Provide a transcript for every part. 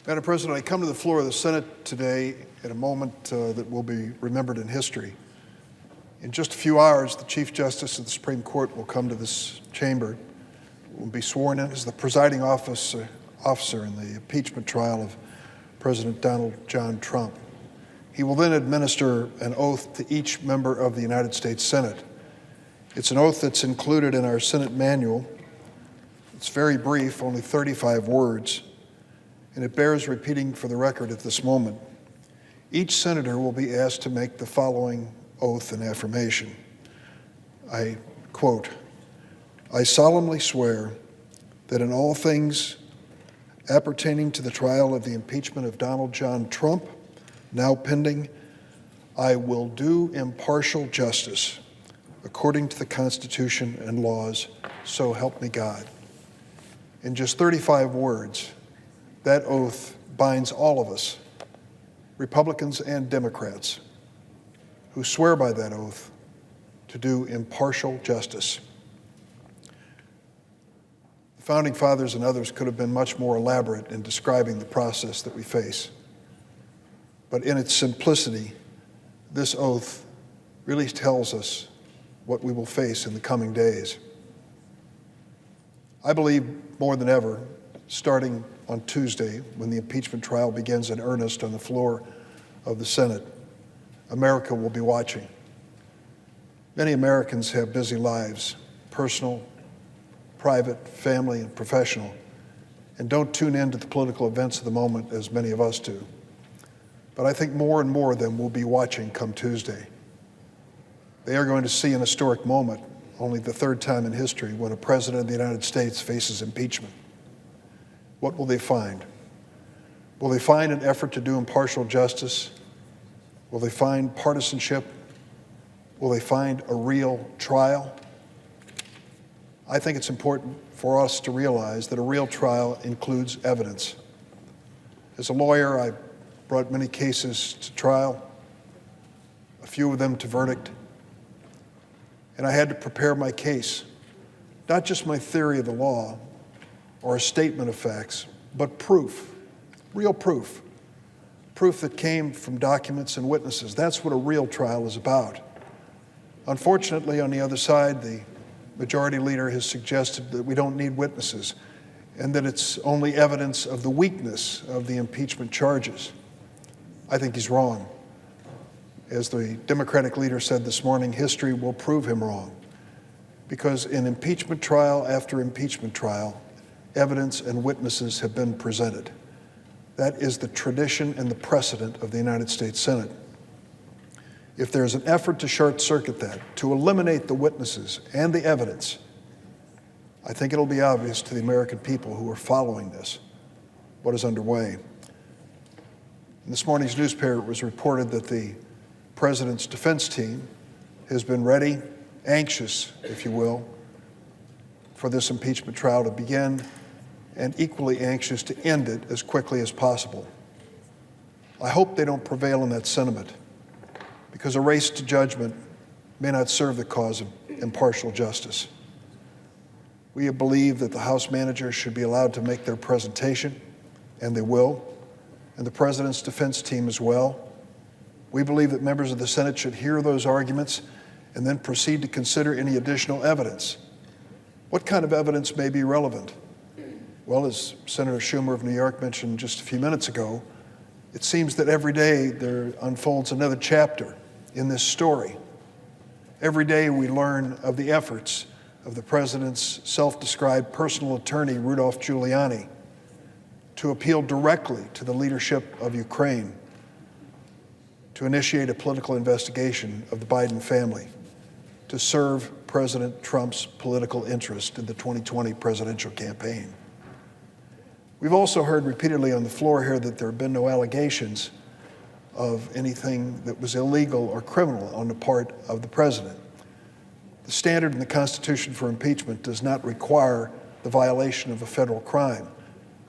Madam President, I come to the floor of the Senate today at a moment that will be remembered in history. In just a few hours, the Chief Justice of the Supreme Court will come to this chamber, will be sworn in as the presiding officer in the impeachment trial of President Donald John Trump. He will then administer an oath to each member of the United States Senate. It's an oath that's included in our Senate manual. It's very brief, only 35 words, and it bears repeating for the record at this moment. Each senator will be asked to make the following oath and affirmation. I quote, "I solemnly swear that in all things appertaining to the trial of the impeachment of Donald John Trump, now pending, I will do impartial justice according to the Constitution and laws, so help me God." In just 35 words, that oath binds all of us, Republicans and Democrats, who swear by that oath to do impartial justice. The Founding Fathers and others could have been much more elaborate in describing the process that we face. But in its simplicity, this oath really tells us what we will face in the coming days. I believe more than ever, starting on Tuesday, when the impeachment trial begins in earnest on the floor of the Senate, America will be watching. Many Americans have busy lives, personal, private, family, and professional, and don't tune in to the political events of the moment as many of us do. But I think more and more of them will be watching come Tuesday. They are going to see an historic moment, only the third time in history, when a president of the United States faces impeachment. What will they find? Will they find an effort to do impartial justice? Will they find partisanship? Will they find a real trial? I think it's important for us to realize that a real trial includes evidence. As a lawyer, I brought many cases to trial, a few of them to verdict, and I had to prepare my case, not just my theory of the law or a statement of facts, but proof, real proof, proof that came from documents and witnesses. That's what a real trial is about. Unfortunately, on the other side, the majority leader has suggested that we don't need witnesses and that it's only evidence of the weakness of the impeachment charges. I think he's wrong. As the Democratic leader said this morning, history will prove him wrong, because in impeachment trial after impeachment trial, evidence and witnesses have been presented. That is the tradition and the precedent of the United States Senate. If there's an effort to short-circuit that, to eliminate the witnesses and the evidence, I think it'll be obvious to the American people who are following this what is underway. In this morning's newspaper, it was reported that the President's defense team has been ready, anxious, if you will, for this impeachment trial to begin, and equally anxious to end it as quickly as possible. I hope they don't prevail in that sentiment, because a race to judgment may not serve the cause of impartial justice. We believe that the House managers should be allowed to make their presentation, and they will, and the President's defense team as well. We believe that members of the Senate should hear those arguments and then proceed to consider any additional evidence. What kind of evidence may be relevant? Well, as Senator Schumer of New York mentioned just a few minutes ago, it seems that every day there unfolds another chapter in this story. Every day we learn of the efforts of the President's self-described personal attorney, Rudolph Giuliani, to appeal directly to the leadership of Ukraine, to initiate a political investigation of the Biden family, to serve President Trump's political interest in the 2020 presidential campaign. We've also heard repeatedly on the floor here that there have been no allegations of anything that was illegal or criminal on the part of the president. The standard in the Constitution for impeachment does not require the violation of a federal crime.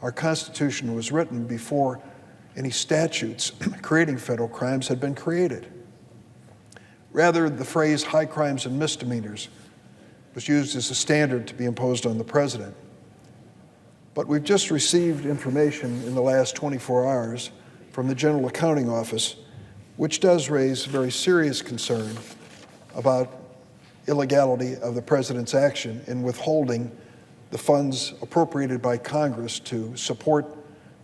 Our Constitution was written before any statutes creating federal crimes had been created. Rather, the phrase high crimes and misdemeanors was used as a standard to be imposed on the president. But we've just received information in the last 24 hours from the General Accounting Office, which does raise very serious concern about illegality of the president's action in withholding the funds appropriated by Congress to support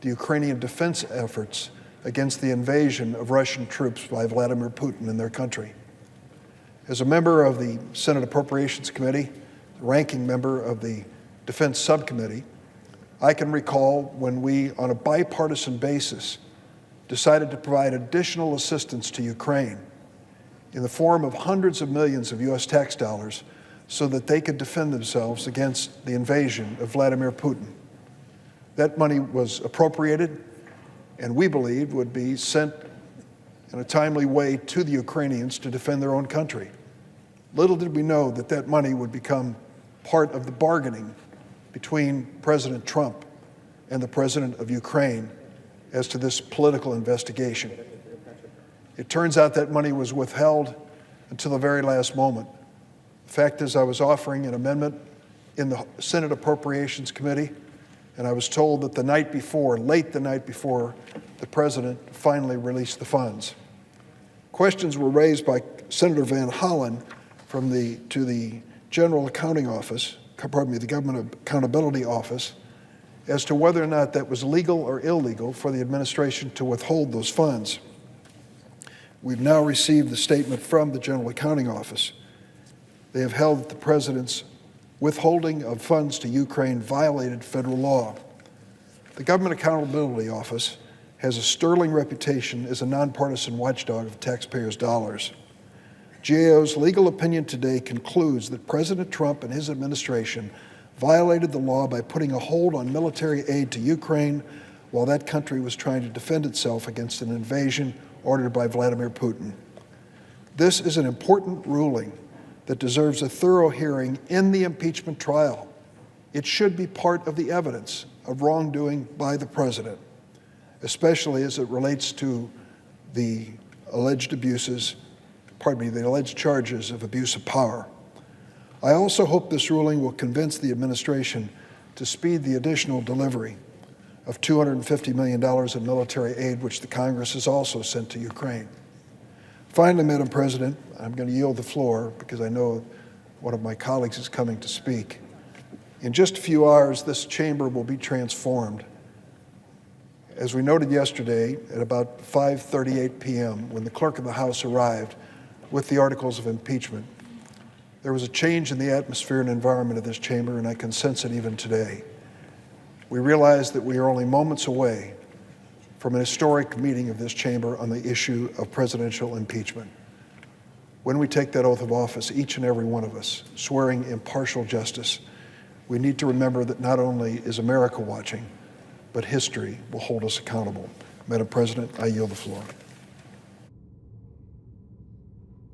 the Ukrainian defense efforts against the invasion of Russian troops by Vladimir Putin in their country. As a member of the Senate Appropriations Committee, the ranking member of the Defense Subcommittee, I can recall when we, on a bipartisan basis, decided to provide additional assistance to Ukraine in the form of hundreds of millions of U.S. tax dollars so that they could defend themselves against the invasion of Vladimir Putin. That money was appropriated and we believed would be sent in a timely way to the Ukrainians to defend their own country. Little did we know that that money would become part of the bargaining between President Trump and the President of Ukraine as to this political investigation. It turns out that money was withheld until the very last moment. The fact is, I was offering an amendment in the Senate Appropriations Committee, and I was told that the night before, late the night before, the President finally released the funds. Questions were raised by Senator Van Hollen to the General Accounting Office, the Government Accountability Office, as to whether or not that was legal or illegal for the administration to withhold those funds. We've now received the statement from the General Accounting Office. They have held that the President's withholding of funds to Ukraine violated federal law. The Government Accountability Office has a sterling reputation as a nonpartisan watchdog of taxpayers' dollars. GAO's legal opinion today concludes that President Trump and his administration violated the law by putting a hold on military aid to Ukraine while that country was trying to defend itself against an invasion ordered by Vladimir Putin. This is an important ruling that deserves a thorough hearing in the impeachment trial. It should be part of the evidence of wrongdoing by the president, especially as it relates to the alleged charges of abuse of power. I also hope this ruling will convince the administration to speed the additional delivery of $250 million in military aid, which the Congress has also sent to Ukraine. Finally, Madam President, I'm going to yield the floor because I know one of my colleagues is coming to speak. In just a few hours, this chamber will be transformed. As we noted yesterday, at about 5:38 p.m., when the clerk of the House arrived with the articles of impeachment, there was a change in the atmosphere and environment of this chamber, and I can sense it even today. We realize that we are only moments away from an historic meeting of this chamber on the issue of presidential impeachment. When we take that oath of office, each and every one of us, swearing impartial justice, we need to remember that not only is America watching, but history will hold us accountable. Madam President, I yield the floor.